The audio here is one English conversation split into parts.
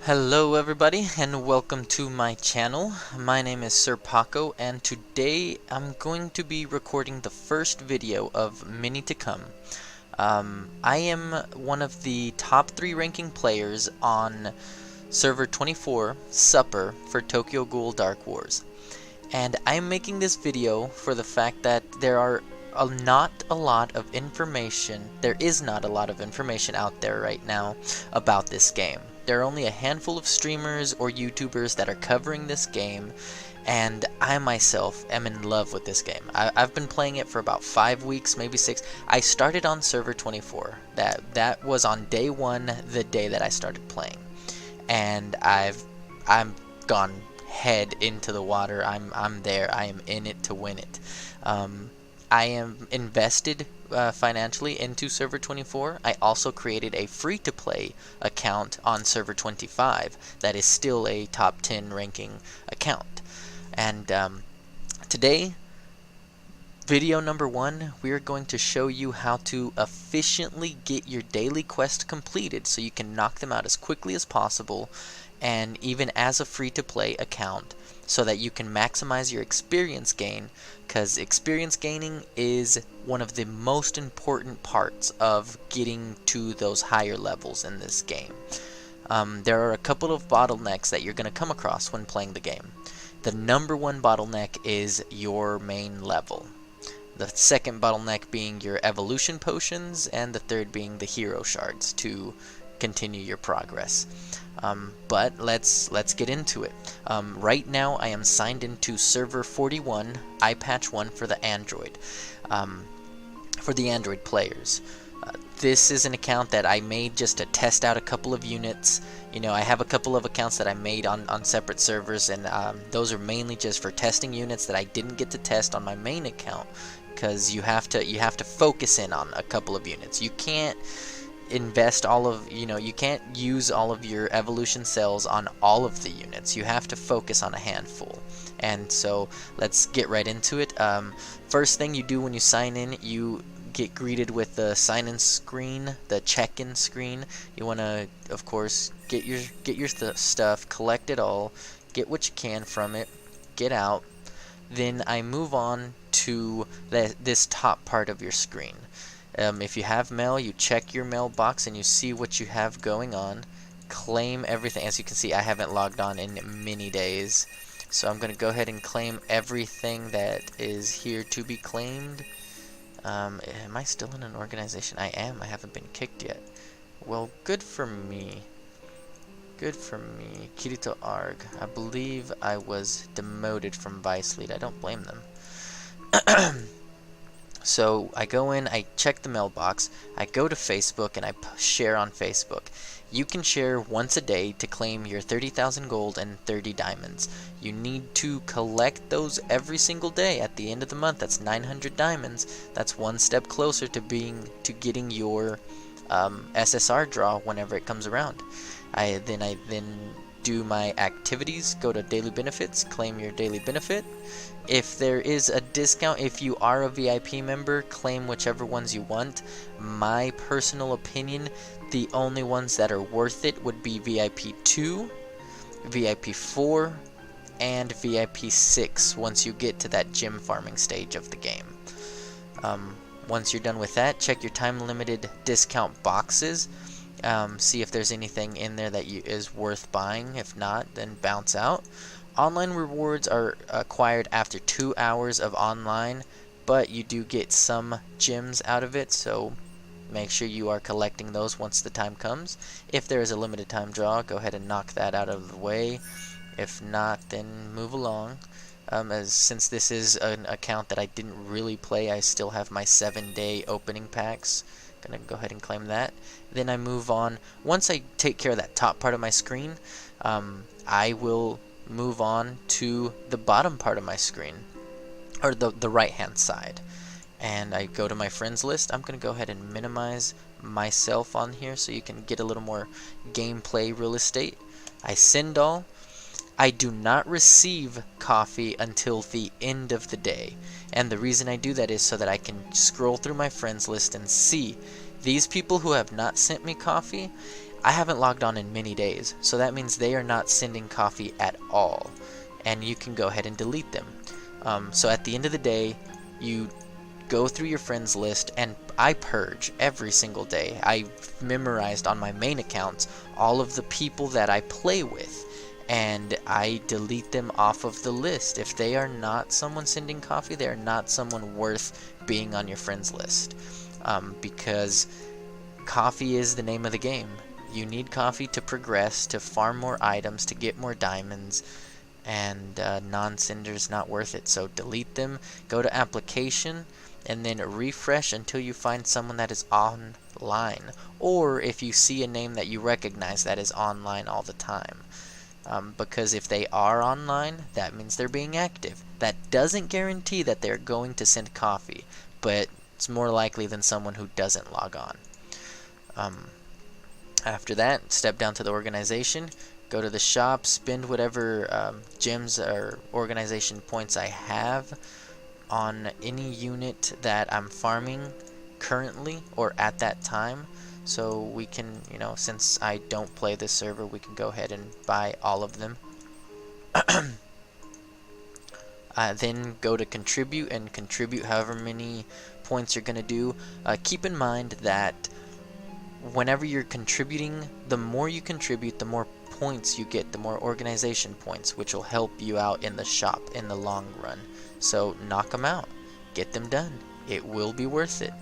Hello everybody and welcome to my channel. My name is SirPaco and today I'm going to be recording the first video of many to come. I am one of the top 3 ranking players on server 24 Supper for Tokyo Ghoul Dark Wars. And I'm making this video for the fact that there is not a lot of information out there right now about this game. There are only a handful of streamers or YouTubers that are covering this game, and I myself am in love with this game. I've been playing it for about 5 weeks, maybe 6. I started on server 24. That was on day 1, the day that I started playing, and I'm gone head into the water. I'm there. I am in it to win it. I am invested financially into server 24. I also created a free-to-play account on server 25 that is still a top 10 ranking account. And today, video number 1, we are going to show you how to efficiently get your daily quest completed so you can knock them out as quickly as possible, and even as a free-to-play account, so that you can maximize your experience gain, because experience gaining is one of the most important parts of getting to those higher levels in this game. There are a couple of bottlenecks that you're going to come across when playing the game. The number 1 bottleneck is your main level. The second bottleneck being your evolution potions, and the third being the hero shards to continue your progress. But let's get into it. Right now I am signed into server 41 iPatch 1 for the Android players. This is an account that I made just to test out a couple of units. You know, I have a couple of accounts that I made on separate servers, and those are mainly just for testing units that I didn't get to test on my main account, because you have to focus in on a couple of units. You can't invest you can't use all of your evolution cells on all of the units. You have to focus on a handful. And so let's get right into it. First thing you do when you sign in, you get greeted with the sign-in screen, the check-in screen. You want to, of course, get your stuff, collect it all, get what you can from it, get out. Then I move on to this top part of your screen. If you have mail, you check your mailbox and you see what you have going on. Claim everything. As you can see, I haven't logged on in many days, so I'm going to go ahead and claim everything that is here to be claimed. Am I still in an organization? I am. I haven't been kicked yet. Well, good for me. Good for me. Kirito Arg. I believe I was demoted from Vice Lead. I don't blame them. So I go in, I check the mailbox, I go to Facebook, and I share on Facebook. You can share once a day to claim your 30,000 gold and 30 diamonds. You need to collect those every single day. At the end of the month, that's 900 diamonds. That's one step closer to getting your SSR draw whenever it comes around. I then do my activities, go to daily benefits, claim your daily benefit. If there is a discount, if you are a VIP member, claim whichever ones you want. My personal opinion, the only ones that are worth it would be VIP 2, VIP 4, and VIP 6 once you get to that gem farming stage of the game. Once you're done with that, check your time limited discount boxes. See if there's anything in there that is worth buying. If not, then bounce out. Online rewards are acquired after 2 hours of online, but you do get some gems out of it, so make sure you are collecting those once the time comes. If there is a limited time draw, go ahead and knock that out of the way. If not, then move along. Since this is an account that I didn't really play, I still have my 7-day opening packs. Gonna go ahead and claim that. Then I move on. Once I take care of that top part of my screen, I will move on to the bottom part of my screen, or the right hand side, and I go to my friends list. I'm gonna go ahead and minimize myself on here so you can get a little more gameplay real estate. I send all. I do not receive coffee until the end of the day, and the reason I do that is so that I can scroll through my friends list and see these people who have not sent me coffee. I haven't logged on in many days, so that means they are not sending coffee at all, and you can go ahead and delete them. So at the end of the day, you go through your friends list, and I purge every single day. I've memorized on my main accounts all of the people that I play with, and I delete them off of the list. If they are not someone sending coffee, they are not someone worth being on your friends list, because coffee is the name of the game. You need coffee to progress, to farm more items, to get more diamonds, and non-sender's not worth it. So delete them, go to application, and then refresh until you find someone that is online, or if you see a name that you recognize that is online all the time. Because if they are online, that means they're being active. That doesn't guarantee that they're going to send coffee, but it's more likely than someone who doesn't log on. After that, step down to the organization, go to the shop, spend whatever gems or organization points I have on any unit that I'm farming currently or at that time. So we can, since I don't play this server, we can go ahead and buy all of them. Then go to contribute and contribute however many points you're going to do. Keep in mind that whenever you're contributing, the more you contribute, the more points you get, the more organization points, which will help you out in the shop in the long run. So knock them out, get them done. It will be worth it.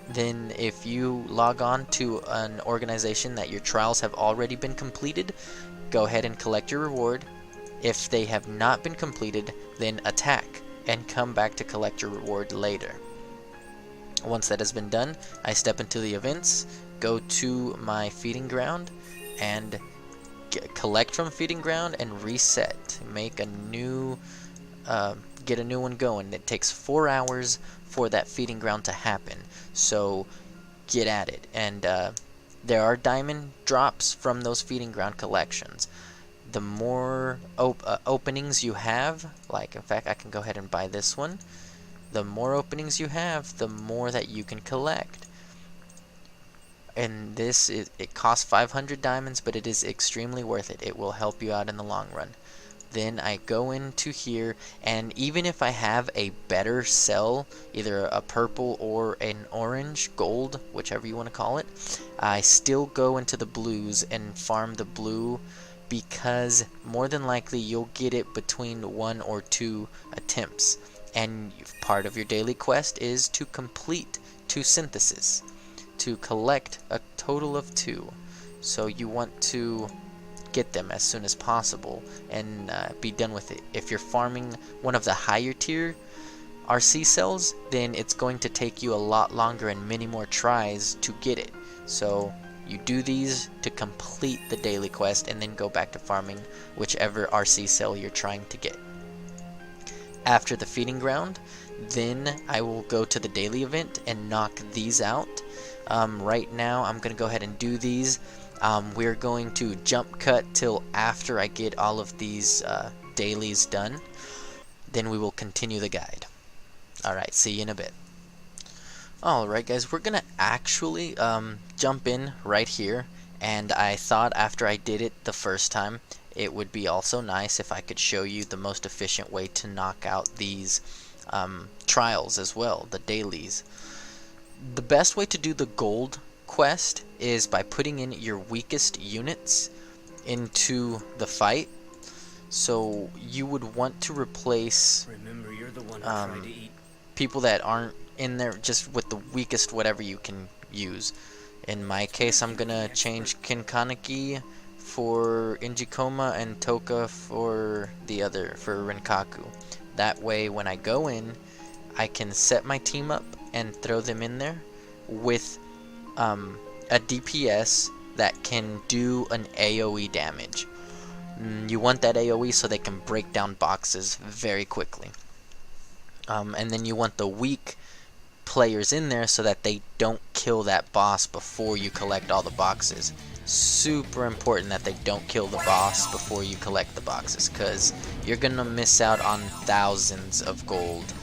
Then if you log on to an organization that your trials have already been completed, go ahead and collect your reward. If they have not been completed, then attack and come back to collect your reward later. Once that has been done, I step into the events, go to my feeding ground, and collect from feeding ground and reset. Make a new, get a new one going. It takes 4 hours for that feeding ground to happen, so get at it. And there are diamond drops from those feeding ground collections. The more openings you have, like in fact I can go ahead and buy this one, the more openings you have, the more that you can collect. And this it costs 500 diamonds, but it is extremely worth it. It will help you out in the long run. Then I go into here, and even if I have a better cell, either a purple or an orange, gold, whichever you want to call it, I still go into the blues and farm the blue, because more than likely you'll get it between 1 or 2 attempts. And part of your daily quest is to complete 2 syntheses, to collect a total of 2. So you want to get them as soon as possible and be done with it. If you're farming one of the higher tier RC cells, then it's going to take you a lot longer and many more tries to get it. So you do these to complete the daily quest and then go back to farming whichever RC cell you're trying to get. After the feeding ground, then I will go to the daily event and knock these out. Right now I'm going to go ahead and do these. We're going to jump cut till after I get all of these dailies done. Then we will continue the guide. Alright, see you in a bit. Alright guys, we're going to actually jump in right here. And I thought after I did it the first time, it would be also nice if I could show you the most efficient way to knock out these trials as well, the dailies. The best way to do the gold quest is by putting in your weakest units into the fight. So you would want to replace You're the one who tried to eat. people that aren't in there just with the weakest whatever you can use. In my case, I'm gonna change Kinkaneki for Injikoma and Toka for the other, for Renkaku. That way when I go in, I can set my team up and throw them in there with a DPS that can do an AoE damage. You want that AoE so they can break down boxes very quickly. And then you want the weak players in there so that they don't kill that boss before you collect all the boxes. Super important that they don't kill the boss before you collect the boxes, because you're gonna miss out on thousands of gold.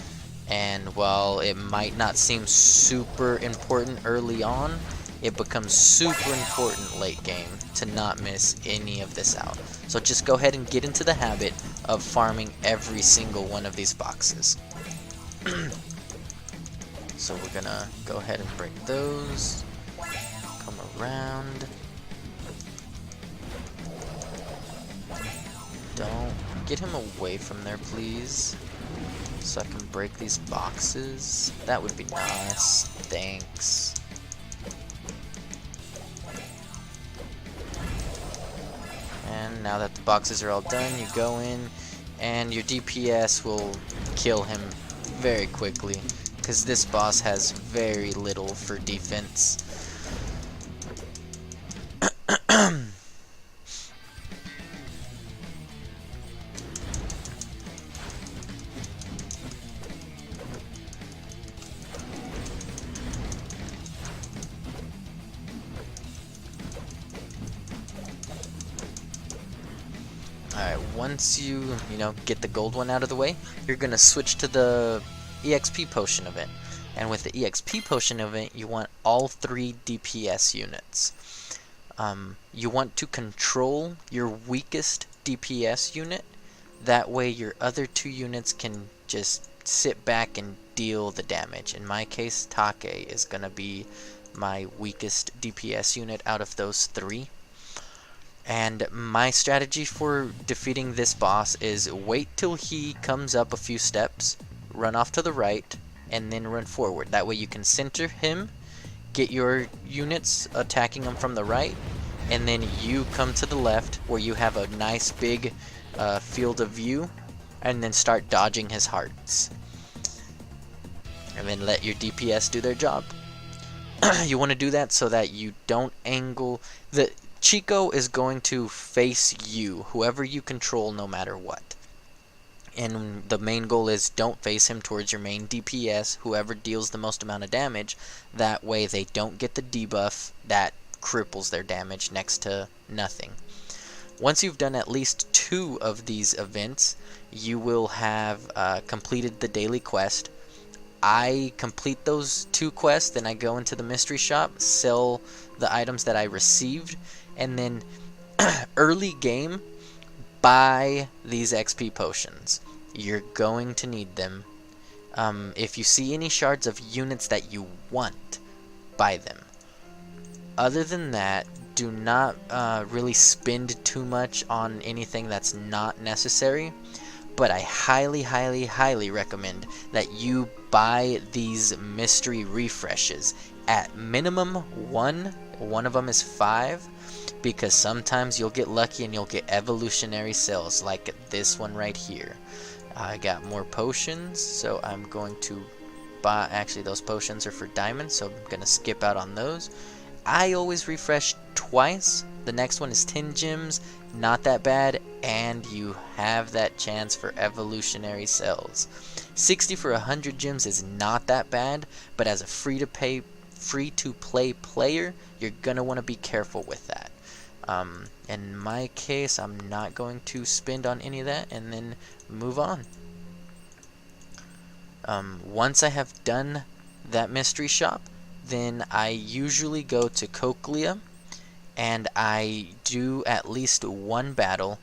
And while it might not seem super important early on, it becomes super important late game to not miss any of this out. So just go ahead and get into the habit of farming every single one of these boxes. So we're gonna go ahead and break those, come around. Don't get him away from there, please, so I can break these boxes. That would be nice. Thanks. And now that the boxes are all done, you go in, and your DPS will kill him very quickly, because this boss has very little for defense. Alright, once you get the gold one out of the way, you're gonna switch to the EXP potion event. And with the EXP potion event, you want all 3 DPS units. You want to control your weakest DPS unit. That way your other 2 units can just sit back and deal the damage. In my case, Take is gonna be my weakest DPS unit out of those 3. And my strategy for defeating this boss is wait till he comes up a few steps, run off to the right, and then run forward. That way you can center him, get your units attacking him from the right, and then you come to the left where you have a nice big field of view, and then start dodging his hearts. And then let your DPS do their job. You want to do that so that you don't angle the Chico is going to face you, whoever you control, no matter what. And the main goal is don't face him towards your main DPS, whoever deals the most amount of damage. That way they don't get the debuff that cripples their damage next to nothing. Once you've done at least 2 of these events, you will have completed the daily quest. I complete those 2 quests, then I go into the mystery shop, sell the items that I received, and then early game, buy these XP potions. You're going to need them. If you see any shards of units that you want, buy them. Other than that, do not really spend too much on anything that's not necessary. But I highly, highly, highly recommend that you buy these mystery refreshes. At minimum 1 of them is 5. Because sometimes you'll get lucky and you'll get evolutionary cells like this one right here. I got more potions, so I'm going to buy. Actually, those potions are for diamonds, so I'm going to skip out on those. I always refresh twice. The next one is 10 gems, not that bad, and you have that chance for evolutionary cells. 60 for 100 gems is not that bad, but as a free-to-play player, you're going to want to be careful with that. In my case, I'm not going to spend on any of that and then move on. Once I have done that mystery shop, then I usually go to Cochlea and I do at least 1 battle.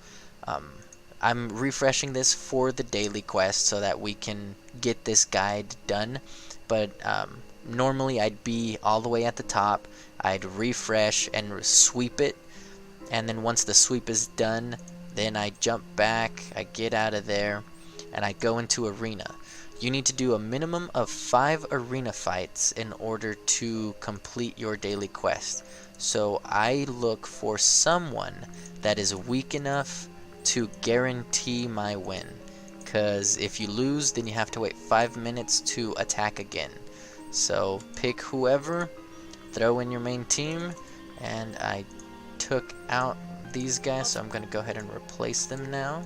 I'm refreshing this for the daily quest so that we can get this guide done, but normally I'd be all the way at the top. I'd refresh and sweep it. And then once the sweep is done, then I jump back, I get out of there, and I go into arena. You need to do a minimum of 5 arena fights in order to complete your daily quest. So I look for someone that is weak enough to guarantee my win. Because if you lose, then you have to wait 5 minutes to attack again. So pick whoever, throw in your main team, and I took out these guys, so I'm going to go ahead and replace them now.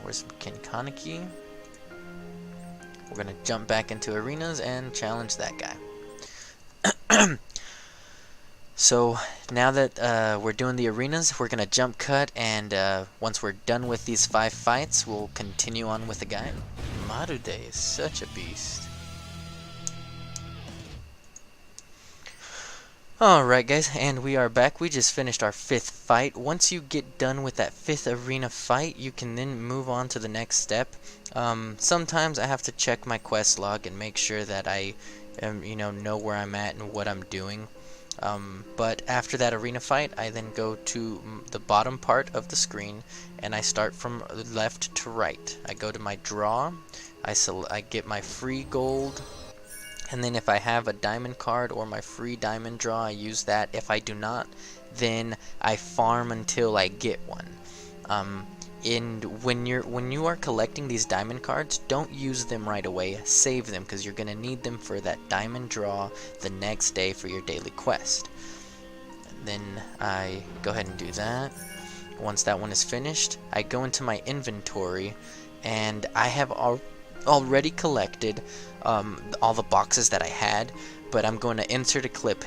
Where's Kinkaneki? We're going to jump back into arenas and challenge that guy. So now that we're doing the arenas, we're going to jump cut, and once we're done with these 5 fights, we'll continue on with the guy. Marude is such a beast. Alright guys, and we are back. We just finished our 5th fight. Once you get done with that 5th arena fight, you can then move on to the next step. Sometimes I have to check my quest log and make sure that I know where I'm at and what I'm doing. But after that arena fight, I then go to the bottom part of the screen and I start from left to right. I go to my draw, I get my free gold, and then if I have a diamond card or my free diamond draw, I use that. If I do not, then I farm until I get one. And when you are collecting these diamond cards, don't use them right away. Save them, because you're going to need them for that diamond draw the next day for your daily quest. And then I go ahead and do that. Once that one is finished, I go into my inventory, and I have already collected all the boxes that I had, but I'm going to insert a clip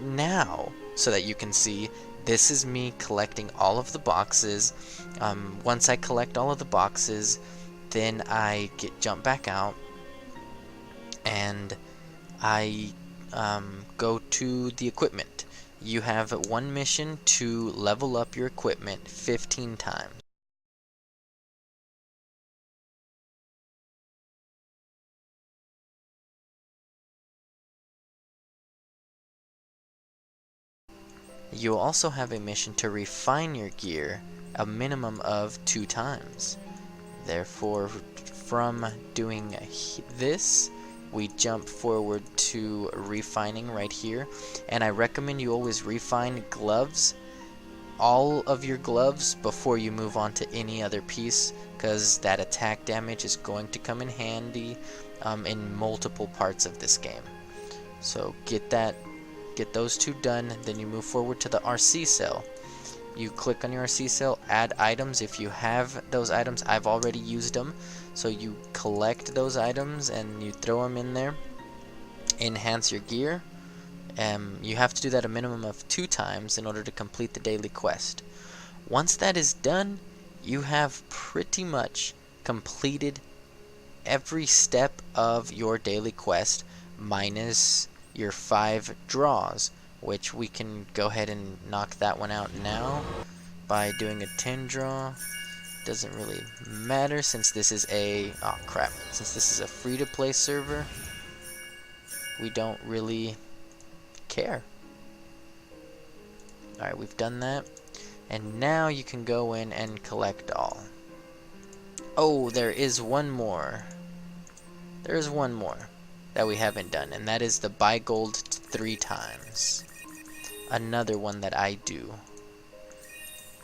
now so that you can see this is me collecting all of the boxes. Once I collect all of the boxes, then I jump back out and I go to the equipment. You have one mission to level up your equipment 15 times. You'll also have a mission to refine your gear a minimum of 2 times. Therefore, from doing this, we jump forward to refining right here. And I recommend you always refine gloves, all of your gloves, before you move on to any other piece, because that attack damage is going to come in handy in multiple parts of this game. So get those 2 done, then you move forward to the RC cell. You click on your RC cell, add items. If you have those items, I've already used them, so you collect those items and you throw them in there. Enhance your gear. You have to do that a minimum of 2 times in order to complete the daily quest. Once that is done, you have pretty much completed every step of your daily quest, minus your 5 draws, which we can go ahead and knock that one out now by doing a 10 draw. Doesn't really matter since this is since this is a free-to-play server, we don't really care. Alright, we've done that, and now you can go in and collect all. Oh, there is one more. There is one more that we haven't done, and that is the buy gold 3 times. Another one that I do.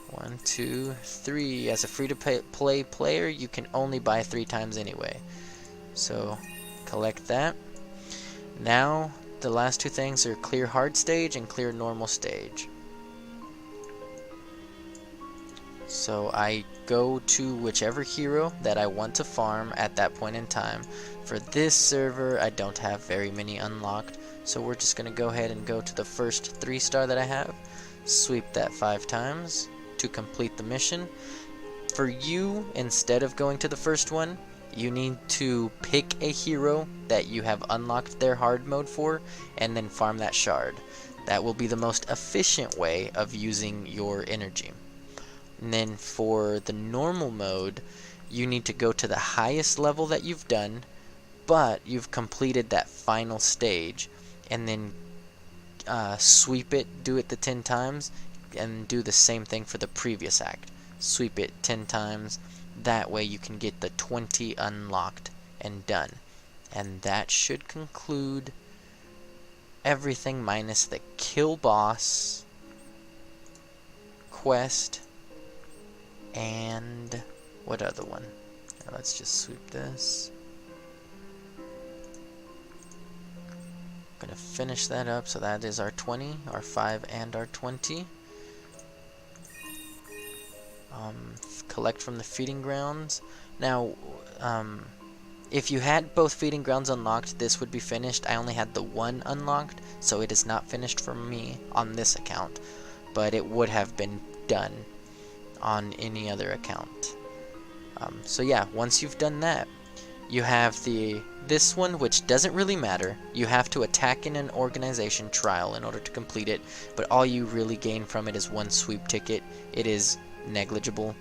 1, 2, 3. As a free-to-play player, you can only buy 3 times anyway. So, collect that. Now, the last 2 things are clear hard stage and clear normal stage. So I go to whichever hero that I want to farm at that point in time. For this server, I don't have very many unlocked, so we're just going to go ahead and go to the first 3-star that I have, sweep that 5 times to complete the mission. For you, instead of going to the first one, you need to pick a hero that you have unlocked their hard mode for, and then farm that shard. That will be the most efficient way of using your energy. And then for the normal mode, you need to go to the highest level that you've done, but you've completed that final stage, and then sweep it, do it the 10 times, and do the same thing for the previous act. Sweep it 10 times, that way you can get the 20 unlocked and done. And that should conclude everything minus the kill boss quest. And what other one? Let's just sweep this. Gonna finish that up, so that is our 20, our 5, and our 20. Collect from the feeding grounds. Now, if you had both feeding grounds unlocked, this would be finished. I only had the one unlocked, so it is not finished for me on this account, but it would have been done on any other account. So yeah, once you've done that, you have this one, which doesn't really matter. You have to attack in an organization trial in order to complete it, but all you really gain from it is one sweep ticket. It is negligible.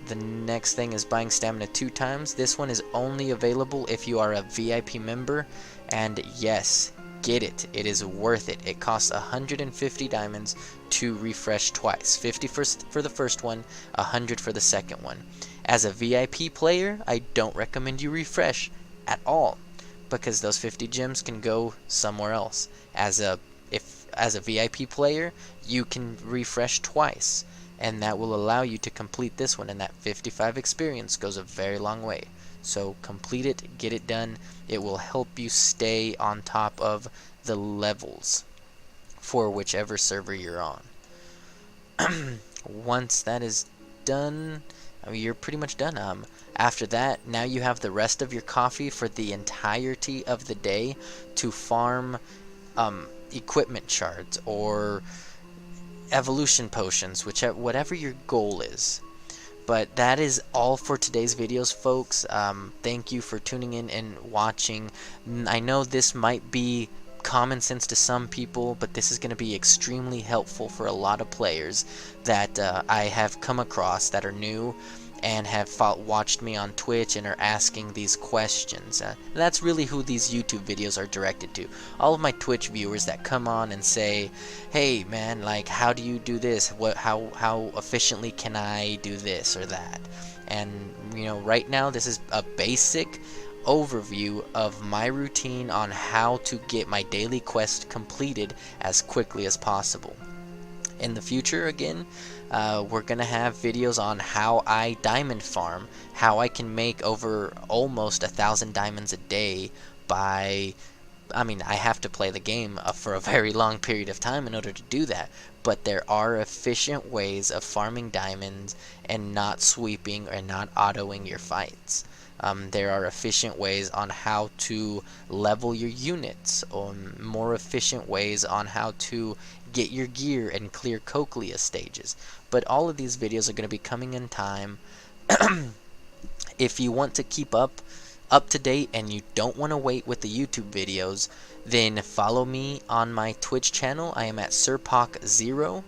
The next thing is buying stamina 2 times. This one is only available if you are a VIP member, and yes, get it. It is worth it. It costs 150 diamonds to refresh twice. 50 for the first one, 100 for the second one. As a VIP player, I don't recommend you refresh at all, because those 50 gems can go somewhere else. As a VIP player, you can refresh twice, and that will allow you to complete this one, and that 55 experience goes a very long way. So complete it, get it done. It will help you stay on top of the levels for whichever server you're on. Once that is done, I mean, you're pretty much done. After that, now you have the rest of your coffee for the entirety of the day to farm equipment shards or evolution potions, whatever your goal is. But that is all for today's videos, folks. Thank you for tuning in and watching. I know this might be common sense to some people, but this is going to be extremely helpful for a lot of players that I have come across that are new and have watched me on Twitch and are asking these questions. That's really who these YouTube videos are directed to. All of my Twitch viewers that come on and say, hey man, like, how do you do this? How efficiently can I do this or that? And you know, right now this is a basic overview of my routine on how to get my daily quest completed as quickly as possible. In the future, again, we're gonna have videos on how I diamond farm, how I can make over almost 1,000 diamonds a day by, I mean, I have to play the game for a very long period of time in order to do that, but there are efficient ways of farming diamonds and not sweeping or not autoing your fights. There are efficient ways on how to level your units, or more efficient ways on how to get your gear and clear Cochlea stages. But all of these videos are going to be coming in time. If you want to keep up to date and you don't want to wait with the YouTube videos, then follow me on my Twitch channel. I am at SirPaco0.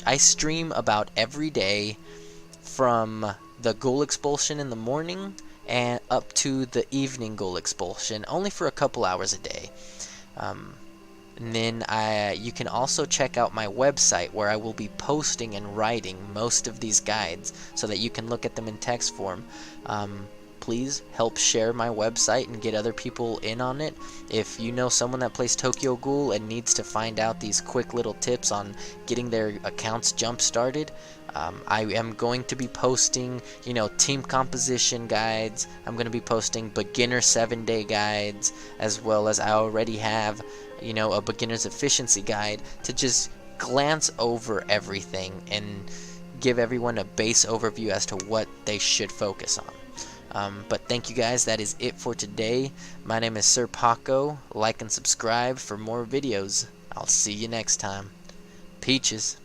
I stream about every day from the Ghoul expulsion in the morning and up to the evening Ghoul expulsion, only for a couple hours a day. And then you can also check out my website, where I will be posting and writing most of these guides so that you can look at them in text form. Please help share my website and get other people in on it. If you know someone that plays Tokyo Ghoul and needs to find out these quick little tips on getting their accounts jump started, I am going to be posting, you know, team composition guides. I'm going to be posting beginner 7-day guides, as well as I already have, you know, a beginner's efficiency guide to just glance over everything and give everyone a base overview as to what they should focus on. But thank you guys, that is it for today. My name is SirPaco. Like and subscribe for more videos. I'll see you next time. Peaches.